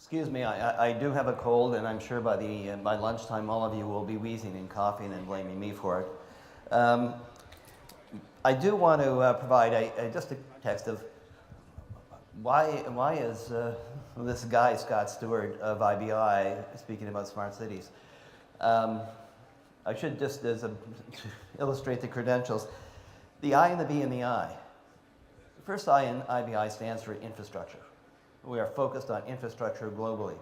Excuse me, I do have a cold, and I'm sure by lunchtime all of you will be wheezing and coughing and blaming me for it. I do want to provide just a context of why is this guy, Scott Stewart of IBI, speaking about smart cities. I should just illustrate the credentials. The I and the B and the I. The first I in IBI stands for infrastructure. We are focused on infrastructure globally.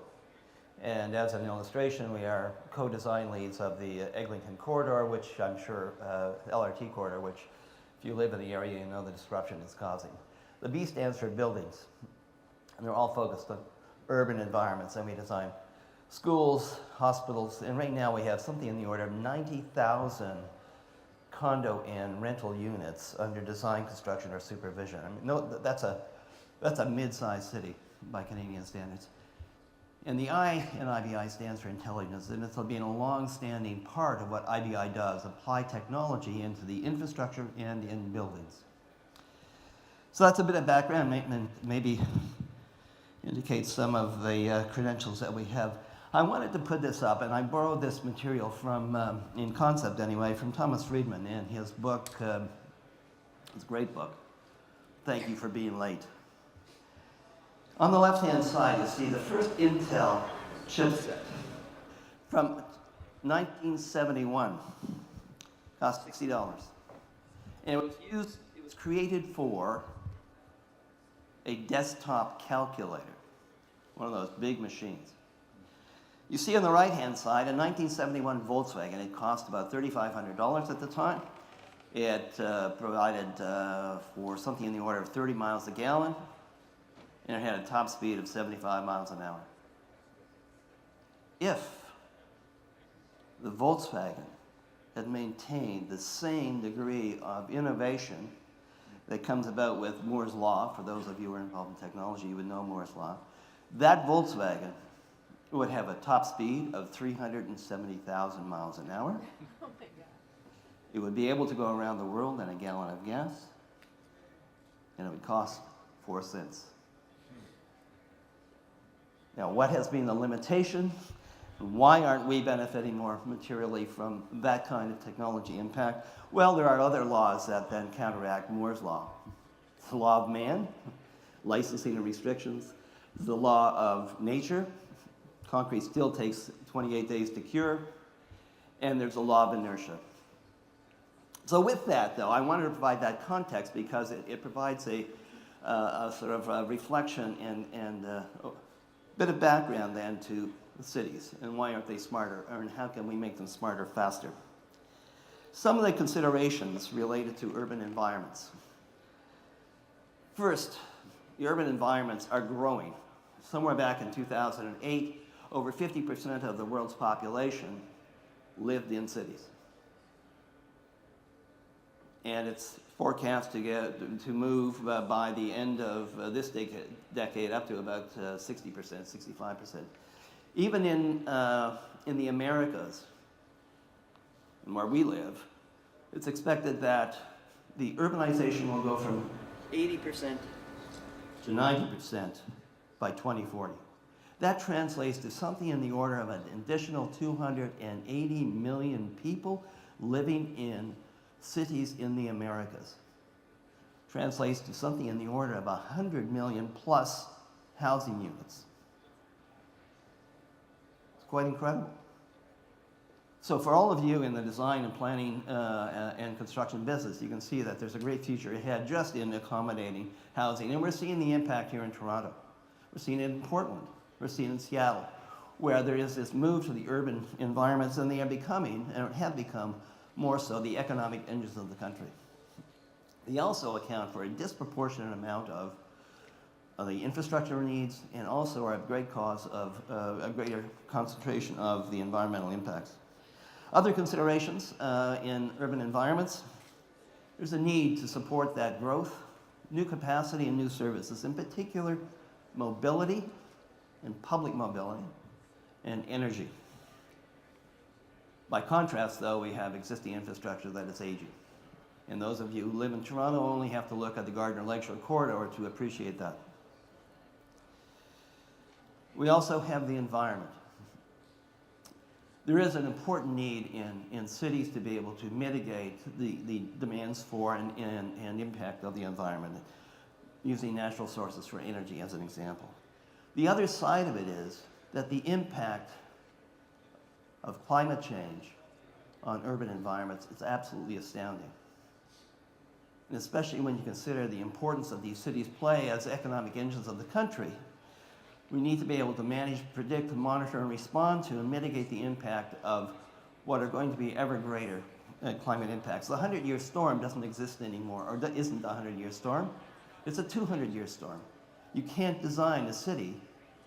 And as an illustration, we are co-design leads of the Eglinton corridor, which I'm sure, LRT corridor, which if you live in the area, you know the disruption it's causing. The B stands for buildings. And they're all focused on urban environments. And we design schools, hospitals, and right now we have something in the order of 90,000 condo and rental units under design, construction, or supervision. I mean, no, that's a mid-sized city by Canadian standards. And the I in IBI stands for intelligence, and it's been a long-standing part of what IBI does, apply technology into the infrastructure and in buildings. So that's a bit of background, and maybe indicates some of the credentials that we have. I wanted to put this up, and I borrowed this material from, in concept anyway, from Thomas Friedman in his book, his great book, Thank You for Being Late. On the left-hand side, you see the first Intel chipset from 1971. Cost $60. And it was created for a desktop calculator, one of those big machines. You see on the right-hand side, a 1971 Volkswagen. It cost about $3,500 at the time. It provided for something in the order of 30 miles a gallon, and it had a top speed of 75 miles an hour. If the Volkswagen had maintained the same degree of innovation that comes about with Moore's Law, for those of you who are involved in technology, you would know Moore's Law, that Volkswagen would have a top speed of 370,000 miles an hour. Oh my God. It would be able to go around the world in a gallon of gas, and it would cost 4 cents. Now, what has been the limitation? Why aren't we benefiting more materially from that kind of technology impact? Well, there are other laws that then counteract Moore's Law. The law of man, licensing and restrictions, the law of nature, concrete still takes 28 days to cure, and there's a law of inertia. So with that, though, I wanted to provide that context because it provides a sort of a reflection and a bit of background then to the cities and why aren't they smarter, and how can we make them smarter faster. Some of the considerations related to urban environments. First, the urban environments are growing. Somewhere back in 2008, over 50% of the world's population lived in cities. And it's forecast to move by the end of this decade up to about 60%, 65%. Even in the Americas, where we live, it's expected that the urbanization will go from 80% to 90% by 2040. That translates to something in the order of an additional 280 million people living in cities in the Americas. Translates to something in the order of 100 million plus housing units. It's quite incredible. So for all of you in the design and planning and construction business, you can see that there's a great future ahead just in accommodating housing. And we're seeing the impact here in Toronto. We're seeing it in Portland. We're seeing it in Seattle, where there is this move to the urban environments, and they are becoming, and have become, more so the economic engines of the country. They also account for a disproportionate amount of the infrastructure needs, and also are a great cause of a greater concentration of the environmental impacts. Other considerations in urban environments, there's a need to support that growth, new capacity and new services, in particular mobility and public mobility and energy. By contrast, though, we have existing infrastructure that is aging. And those of you who live in Toronto only have to look at the Gardner Lakeshore corridor to appreciate that. We also have the environment. There is an important need in cities to be able to mitigate the demands for and impact of the environment, using natural sources for energy as an example. The other side of it is that the impact of climate change on urban environments is absolutely astounding. And especially when you consider the importance that these cities play as economic engines of the country, we need to be able to manage, predict, monitor, and respond to and mitigate the impact of what are going to be ever greater climate impacts. The 100-year storm doesn't exist anymore, or isn't a 100-year storm. It's a 200-year storm. You can't design a city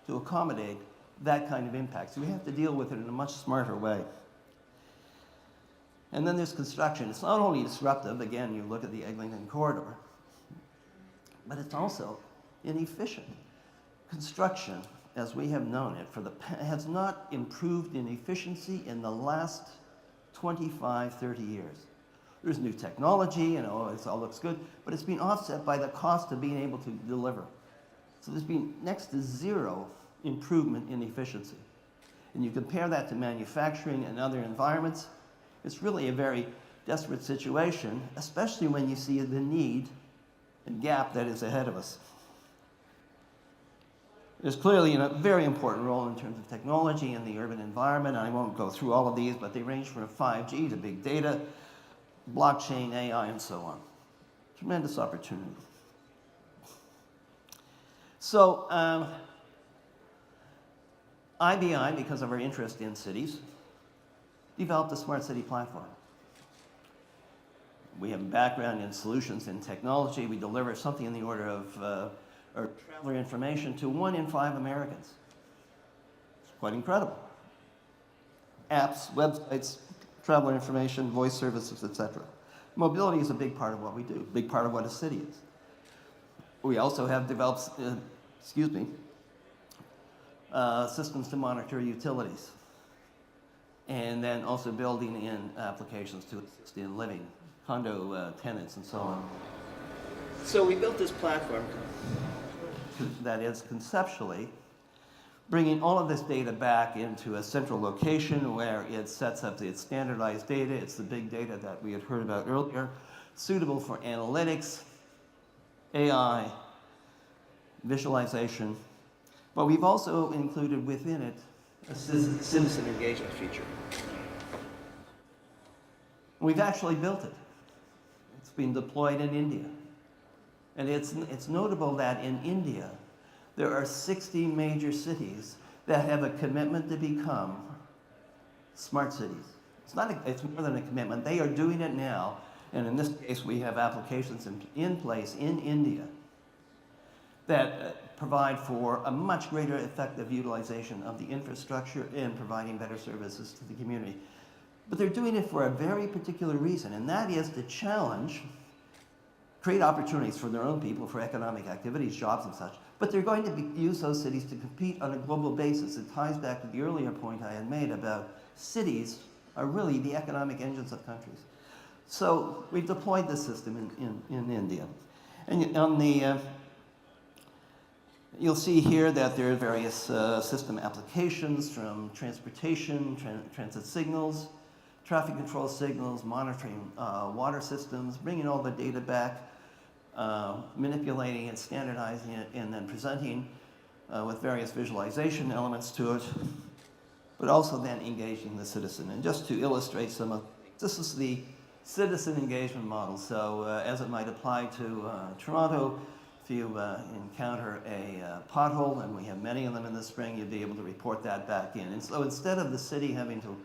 to accommodate that kind of impact. So we have to deal with it in a much smarter way. And then there's construction. It's not only disruptive, again, you look at the Eglinton corridor, but it's also inefficient. Construction, as we have known it, has not improved in efficiency in the last 25, 30 years. There's new technology, and it all looks good, but it's been offset by the cost of being able to deliver. So there's been next to zero improvement in efficiency. And you compare that to manufacturing and other environments, it's really a very desperate situation, especially when you see the need and gap that is ahead of us. There's clearly a very important role in terms of technology in the urban environment. I won't go through all of these, but they range from 5G to big data, blockchain, AI, and so on. Tremendous opportunity. So, IBI, because of our interest in cities, developed a smart city platform. We have a background in solutions in technology. We deliver something in the order of or traveler information to 1 in 5 Americans. It's quite incredible. Apps, websites, traveler information, voice services, etc. Mobility is a big part of what we do, a big part of what a city is. We also have developed, systems to monitor utilities, and then also building in applications to assist in living, condo tenants, and so on. So we built this platform that is conceptually bringing all of this data back into a central location where it sets up its standardized data. It's the big data that we had heard about earlier, suitable for analytics, AI, visualization. But we've also included within it a citizen engagement feature. We've actually built it. It's been deployed in India. And it's notable that in India, there are 60 major cities that have a commitment to become smart cities. It's more than a commitment. They are doing it now. And in this case, we have applications in place in India that provide for a much greater effective utilization of the infrastructure and providing better services to the community. But they're doing it for a very particular reason, and that is to challenge, create opportunities for their own people for economic activities, jobs and such, but they're going to use those cities to compete on a global basis. It ties back to the earlier point I had made about cities are really the economic engines of countries. So we've deployed this system in India. And on the, you'll see here that there are various system applications from transportation, transit signals, traffic control signals, monitoring water systems, bringing all the data back, manipulating it, standardizing it, and then presenting with various visualization elements to it, but also then engaging the citizen. And just to illustrate some of, this is the citizen engagement model. So as it might apply to Toronto, if you encounter a pothole, and we have many of them in the spring, you'd be able to report that back in. And so instead of the city having to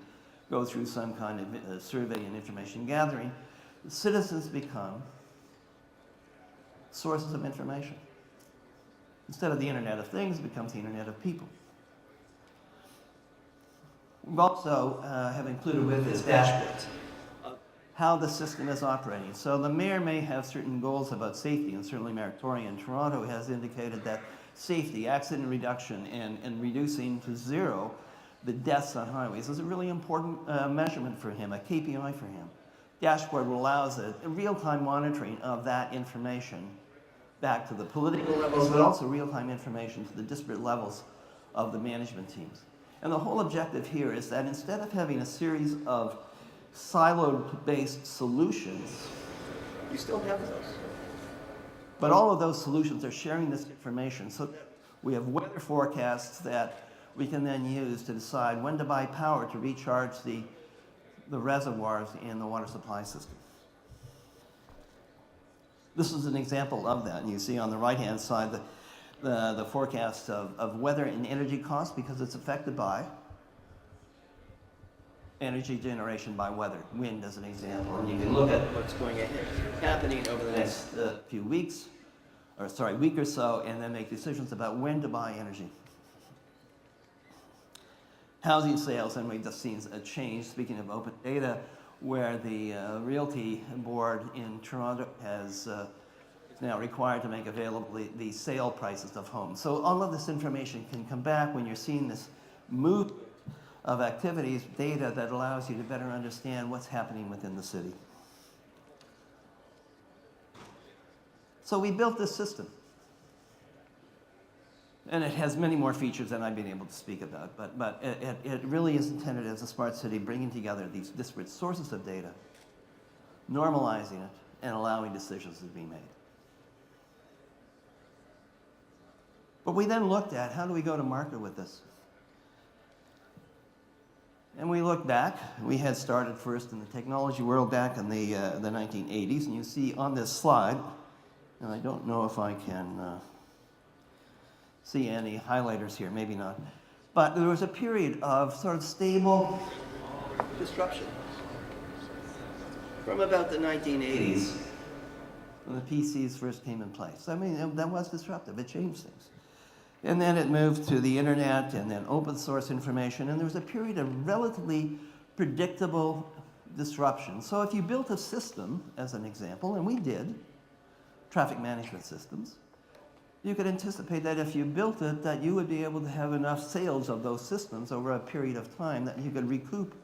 go through some kind of survey and information gathering, the citizens become sources of information. Instead of the Internet of Things, it becomes the Internet of People. We've also have included with this dashboards of how the system is operating. So the mayor may have certain goals about safety, and certainly Mayor Tory in Toronto has indicated that safety, accident reduction, and reducing to zero the deaths on highways is a really important measurement for him, a KPI for him. Dashboard allows a real-time monitoring of that information back to the political levels, but also real-time information to the disparate levels of the management teams. And the whole objective here is that instead of having a series of siloed-based solutions, you still have those. But all of those solutions are sharing this information so that we have weather forecasts that we can then use to decide when to buy power to recharge the reservoirs in the water supply system. This is an example of that. And you see on the right-hand side the forecast of weather and energy costs because it's affected by energy generation by weather, wind as an example. And you can look at what's going ahead, happening over the next few weeks, week or so, and then make decisions about when to buy energy. Housing sales, and we've just seen a change, speaking of open data, where the Realty Board in Toronto is now required to make available the sale prices of homes. So all of this information can come back when you're seeing this move of activities, data that allows you to better understand what's happening within the city. So we built this system. And it has many more features than I've been able to speak about, but it really is intended as a smart city, bringing together these disparate sources of data, normalizing it, and allowing decisions to be made. But we then looked at how do we go to market with this? And we looked back. We had started first in the technology world back in the 1980s, and you see on this slide, and I don't know if I can see any highlighters here, maybe not. But there was a period of sort of stable disruption from about the 1980s when the PCs first came in place. I mean, that was disruptive. It changed things. And then it moved to the internet and then open source information. And there was a period of relatively predictable disruption. So if you built a system, as an example, and we did, traffic management systems, you could anticipate that if you built it, that you would be able to have enough sales of those systems over a period of time that you could recoup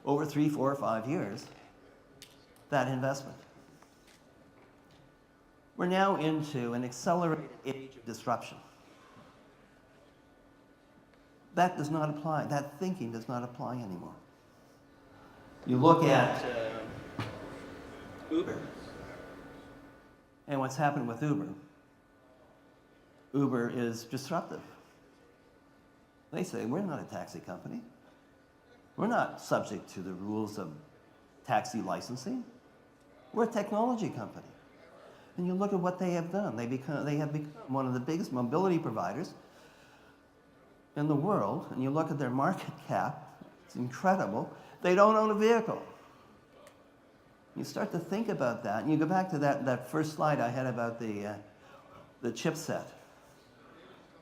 over 3, 4, or 5 years that investment. We're now into an accelerated age of disruption. That does not apply. That thinking does not apply anymore. You look at Uber and what's happened with Uber. Uber is disruptive. They say, we're not a taxi company. We're not subject to the rules of taxi licensing. We're a technology company. And you look at what they have done. They have become one of the biggest mobility providers in the world, and you look at their market cap, it's incredible. They don't own a vehicle. You start to think about that, and you go back to that first slide I had about the chipset.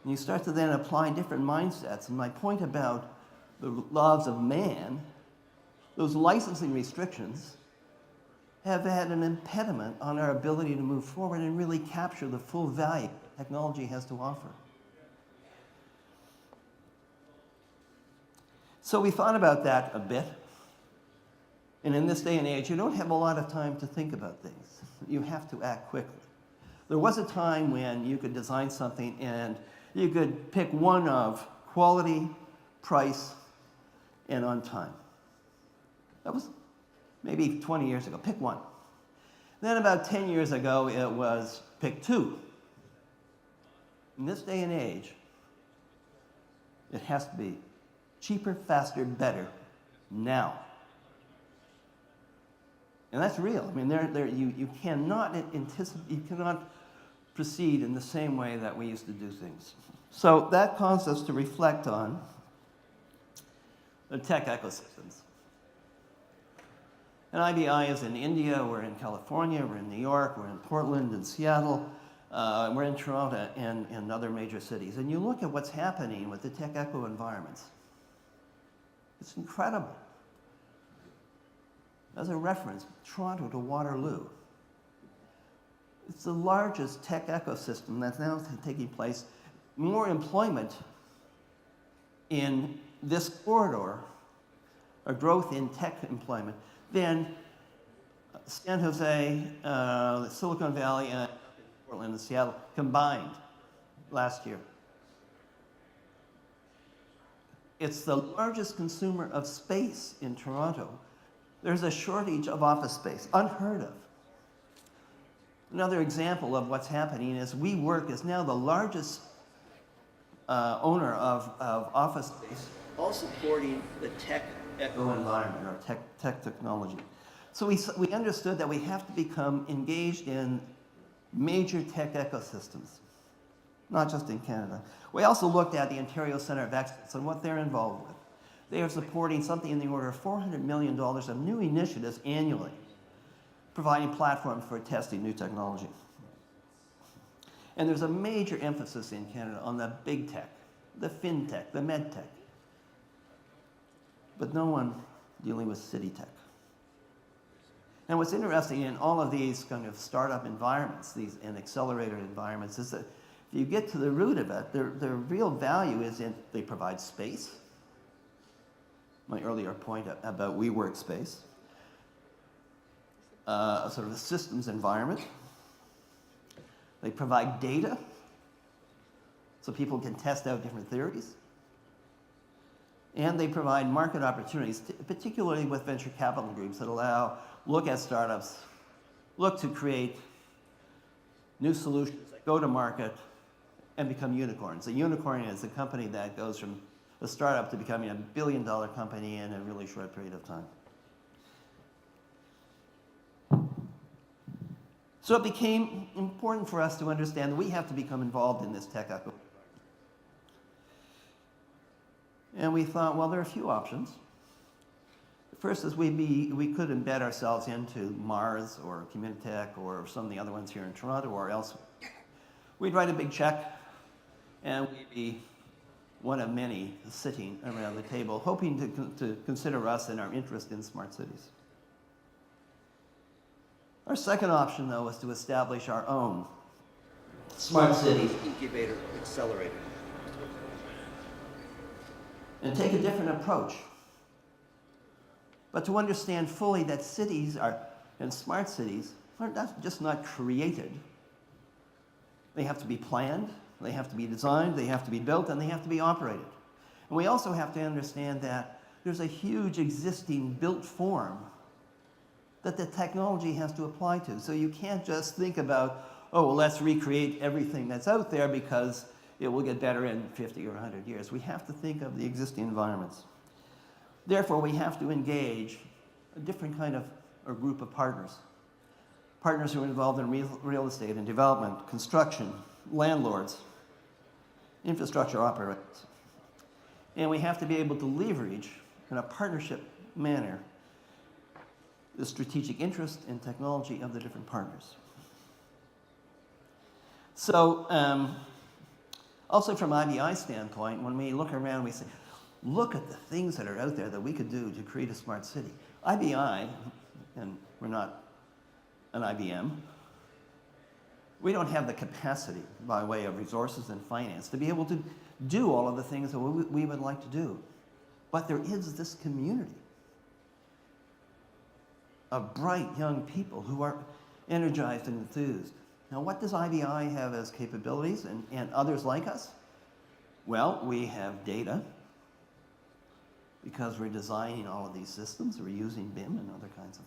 And you start to then apply different mindsets. And my point about the laws of man, those licensing restrictions have had an impediment on our ability to move forward and really capture the full value technology has to offer. So we thought about that a bit. And in this day and age, you don't have a lot of time to think about things. You have to act quickly. There was a time when you could design something and you could pick one of quality, price, and on time. That was maybe 20 years ago. Pick one. Then about 10 years ago, it was pick two. In this day and age, it has to be cheaper, faster, better, now. And that's real. I mean, you cannot anticipate, you cannot proceed in the same way that we used to do things. So that caused us to reflect on the tech ecosystems. And IBI is in India, we're in California, we're in New York, we're in Portland and Seattle, we're in Toronto and other major cities. And you look at what's happening with the tech eco environments. It's incredible. As a reference, Toronto to Waterloo. It's the largest tech ecosystem that's now taking place. More employment in this corridor, or growth in tech employment, than San Jose, Silicon Valley, and Portland and Seattle combined last year. It's the largest consumer of space in Toronto. There's a shortage of office space, unheard of. Another example of what's happening is WeWork is now the largest owner of office space, all supporting the tech eco environment or tech technology. So we understood that we have to become engaged in major tech ecosystems, not just in Canada. We also looked at the Ontario Centre of Excellence and what they're involved with. They are supporting something in the order of $400 million of new initiatives annually, providing platforms for testing new technology. And there's a major emphasis in Canada on the big tech, the fintech, the med tech, but no one dealing with city tech. And what's interesting in all of these kind of startup environments, and accelerator environments, is that if you get to the root of it, their real value is in they provide space. My earlier point about WeWork space, sort of a systems environment. They provide data so people can test out different theories. And they provide market opportunities, particularly with venture capital groups that look at startups, look to create new solutions that go to market and become unicorns. A unicorn is a company that goes from a startup to becoming a billion-dollar company in a really short period of time. So it became important for us to understand that we have to become involved in this tech eco. And we thought, well, there are a few options. The first is we could embed ourselves into Mars or Communitech or some of the other ones here in Toronto or elsewhere. We'd write a big check, and we'd be one of many sitting around the table, hoping to consider us and our interest in smart cities. Our second option, though, was to establish our own smart cities incubator accelerator and take a different approach, but to understand fully that cities and smart cities are just not created. They have to be planned, they have to be designed, they have to be built, and they have to be operated. And we also have to understand that there's a huge existing built form that the technology has to apply to. So you can't just think about, oh, well, let's recreate everything that's out there because it will get better in 50 or 100 years. We have to think of the existing environments. Therefore, we have to engage a different kind of or group of partners. Partners who are involved in real estate and development, construction, landlords, infrastructure operators. And we have to be able to leverage in a partnership manner the strategic interest and technology of the different partners. So, also from IBI's standpoint, when we look around, we say, look at the things that are out there that we could do to create a smart city. IBI, and we're not an IBM, we don't have the capacity by way of resources and finance to be able to do all of the things that we would like to do. But there is this community of bright young people who are energized and enthused. Now, what does IBI have as capabilities and others like us? Well, we have data because we're designing all of these systems. We're using BIM and other kinds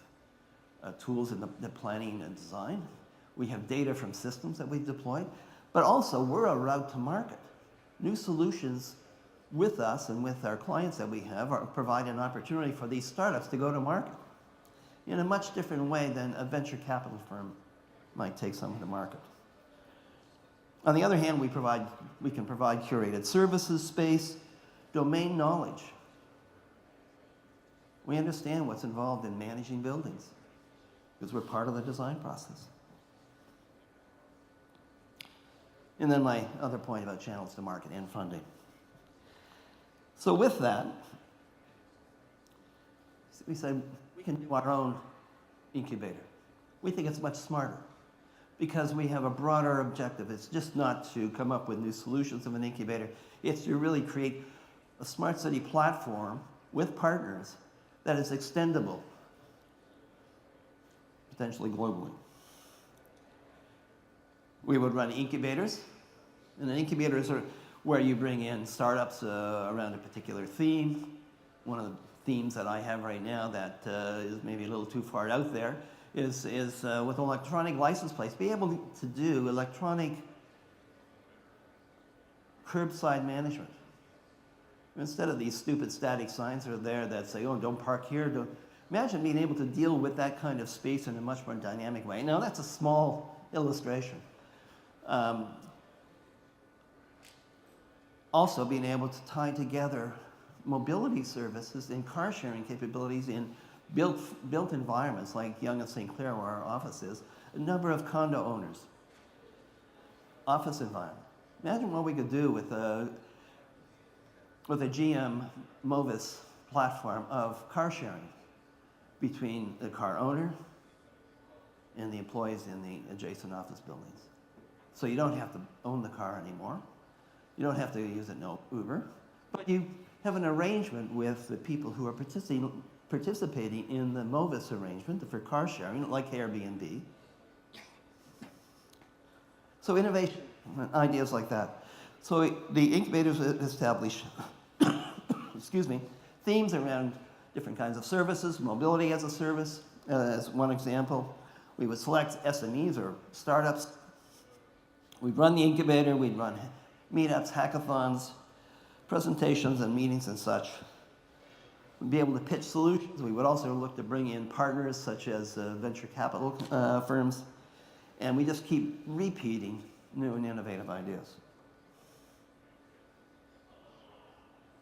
of tools in the planning and design. We have data from systems that we've deployed, but also we're a route to market. New solutions with us and with our clients that we have provide an opportunity for these startups to go to market in a much different way than a venture capital firm might take something to market. On the other hand, we can provide curated services, space, domain knowledge. We understand what's involved in managing buildings because we're part of the design process. And then my other point about channels to market and funding. So with that, we said we can do our own incubator. We think it's much smarter because we have a broader objective. It's just not to come up with new solutions of an incubator. It's to really create a smart city platform with partners that is extendable, potentially globally. We would run incubators, and an incubator is where you bring in startups around a particular theme. One of the themes that I have right now that is maybe a little too far out there is with electronic license plates, be able to do electronic curbside management. Instead of these stupid static signs that are there that say, oh, don't park here. Imagine being able to deal with that kind of space in a much more dynamic way. Now, that's a small illustration. Also, being able to tie together mobility services and car sharing capabilities in built environments like Yonge and St. Clair, where our office is, a number of condo owners, office environment. Imagine what we could do with a GM Movis platform of car sharing between the car owner and the employees in the adjacent office buildings. So you don't have to own the car anymore. You don't have to use no Uber, but you have an arrangement with the people who are participating in the Movis arrangement for car sharing, like Airbnb. So innovation, ideas like that. So the incubators establish, excuse me, themes around different kinds of services, mobility as a service, as one example. We would select SMEs or startups. We'd run the incubator, we'd run meetups, hackathons, presentations and meetings and such. We'd be able to pitch solutions. We would also look to bring in partners such as venture capital firms. And we just keep repeating new and innovative ideas.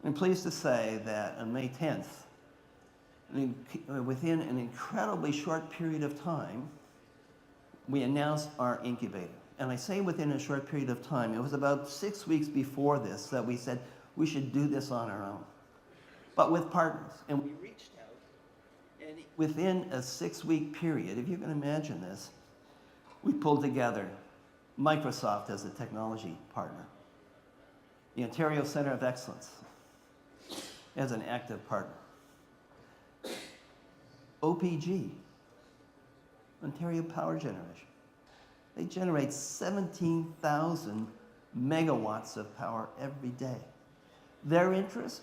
I'm pleased to say that on May 10th, within an incredibly short period of time, we announced our incubator. And I say within a short period of time, it was about 6 weeks before this that we said we should do this on our own, but with partners. And we reached out, and within a 6-week period, if you can imagine this, we pulled together Microsoft as a technology partner, the Ontario Centre of Excellence as an active partner, OPG, Ontario Power Generation. They generate 17,000 megawatts of power every day. Their interest?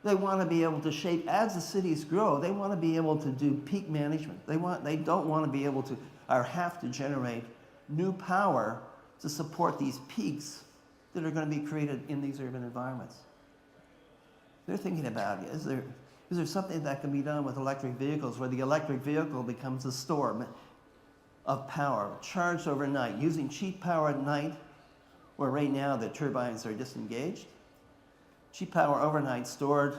They want to be able to shape, as the cities grow, they want to be able to do peak management. They don't want to be able to, or have to generate new power to support these peaks that are going to be created in these urban environments. They're thinking about, is there something that can be done with electric vehicles where the electric vehicle becomes a store of power, charged overnight, using cheap power at night, where right now the turbines are disengaged. Cheap power overnight stored.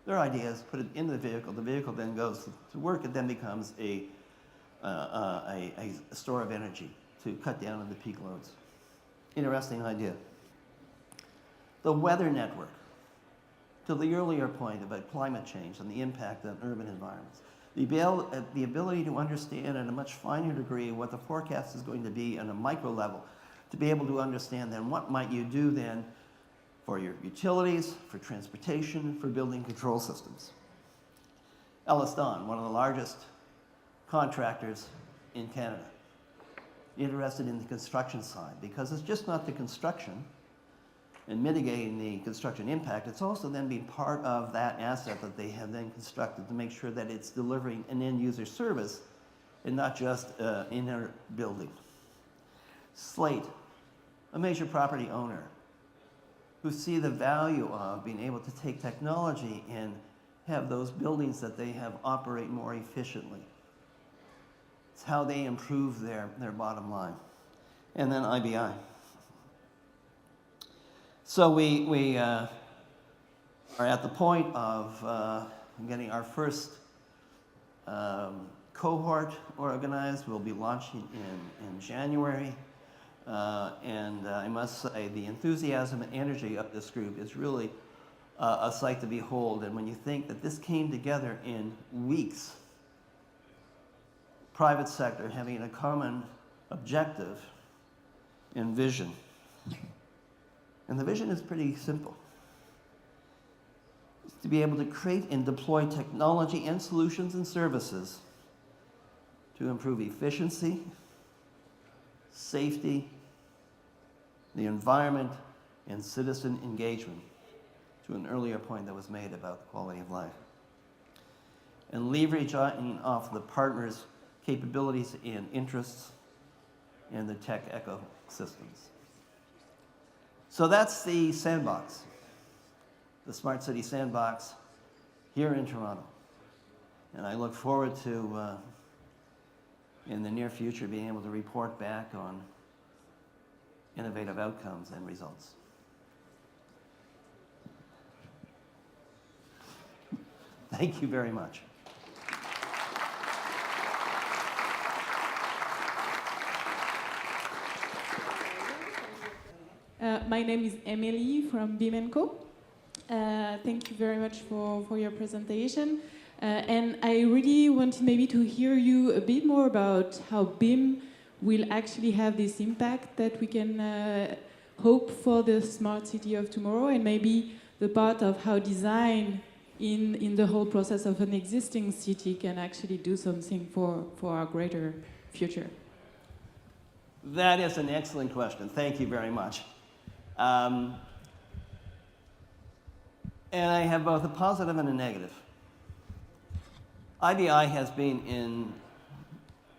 Their idea is put it into the vehicle then goes to work, it then becomes a store of energy to cut down on the peak loads. Interesting idea. The weather network, to the earlier point about climate change and the impact on urban environments. The ability to understand at a much finer degree what the forecast is going to be on a micro level, to be able to understand then what might you do then for your utilities, for transportation, for building control systems. Ellis Don, one of the largest contractors in Canada, interested in the construction side, because it's just not the construction and mitigating the construction impact, it's also then being part of that asset that they have then constructed to make sure that it's delivering an end user service and not just inner building. Slate, a major property owner who see the value of being able to take technology and have those buildings that they have operate more efficiently. It's how they improve their bottom line. And then IBI. So we are at the point of getting our first cohort organized. We'll be launching in January. And I must say the enthusiasm and energy of this group is really a sight to behold. And when you think that this came together in weeks, private sector having a common objective and vision. And the vision is pretty simple. It's to be able to create and deploy technology and solutions and services to improve efficiency, safety, the environment, and citizen engagement, to an earlier point that was made about the quality of life, and leveraging off the partners' capabilities and interests in the tech ecosystems. So that's the sandbox, the Smart City Sandbox here in Toronto. And I look forward to, in the near future, being able to report back on innovative outcomes and results. Thank you very much. My name is Emily from BIM & Co. Thank you very much for your presentation. And I really wanted maybe to hear you a bit more about how BIM will actually have this impact that we can hope for the smart city of tomorrow, and maybe the part of how design in the whole process of an existing city can actually do something for our greater future. That is an excellent question. Thank you very much. And I have both a positive and a negative. IBI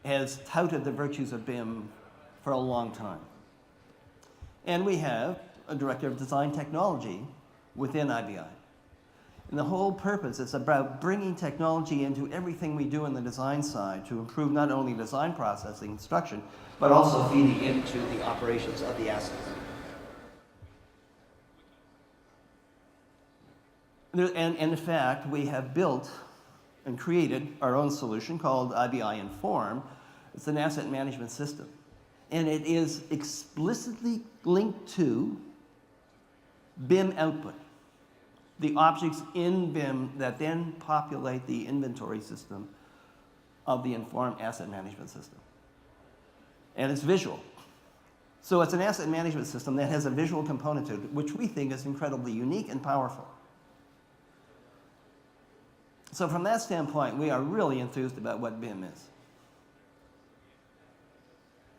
has touted the virtues of BIM for a long time. And we have a director of design technology within IBI. And the whole purpose is about bringing technology into everything we do on the design side to improve not only design processing, construction, but also feeding into the operations of the assets. And in fact, we have built and created our own solution called IBI Inform. It's an asset management system. And it is explicitly linked to BIM output, the objects in BIM that then populate the inventory system of the Inform asset management system. And it's visual. So it's an asset management system that has a visual component to it, which we think is incredibly unique and powerful. So from that standpoint, we are really enthused about what BIM is.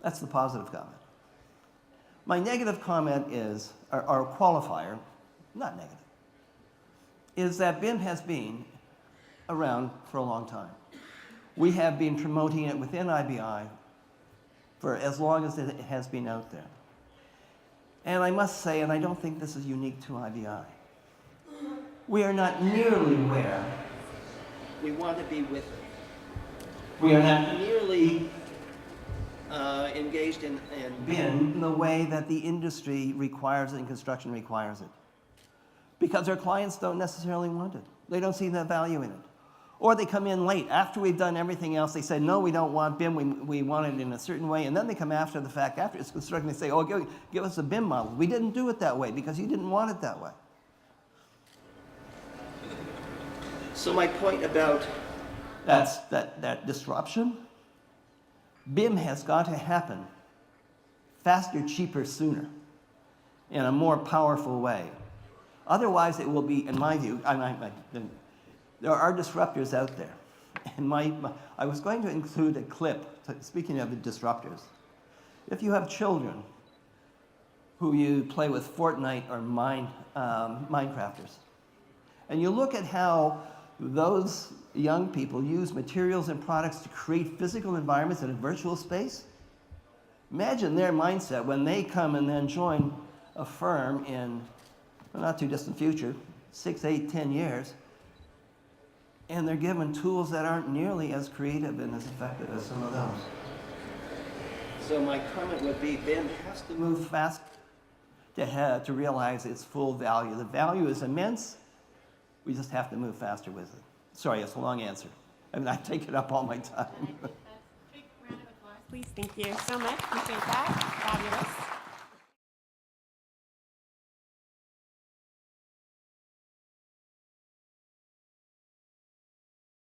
That's the positive comment. My negative comment is, or qualifier, not negative, is that BIM has been around for a long time. We have been promoting it within IBI for as long as it has been out there. And I must say, and I don't think this is unique to IBI, we are not nearly where we want to be with it. We are not nearly engaged in BIM in the way that the industry requires it and construction requires it. Because our clients don't necessarily want it. They don't see the value in it. Or they come in late. After we've done everything else, they say, no, we don't want BIM, we want it in a certain way. And then they come after the fact, after it's constructed, they say, oh, give us a BIM model. We didn't do it that way because you didn't want it that way. So my point about that disruption, BIM has got to happen faster, cheaper, sooner, in a more powerful way. Otherwise, it will be, in my view, there are disruptors out there. And I was going to include a clip, speaking of the disruptors. If you have children who you play with Fortnite or Minecrafters, and you look at how those young people use materials and products to create physical environments in a virtual space, imagine their mindset when they come and then join a firm in a not too distant future, 6, 8, 10 years, and they're given tools that aren't nearly as creative and as effective as some of those. So my comment would be, BIM has to move fast to realize its full value. The value is immense. We just have to move faster with it. Sorry, it's a long answer. I mean, I've taken up all my time. Quick round of applause, please. Thank you so much. Appreciate that. Fabulous.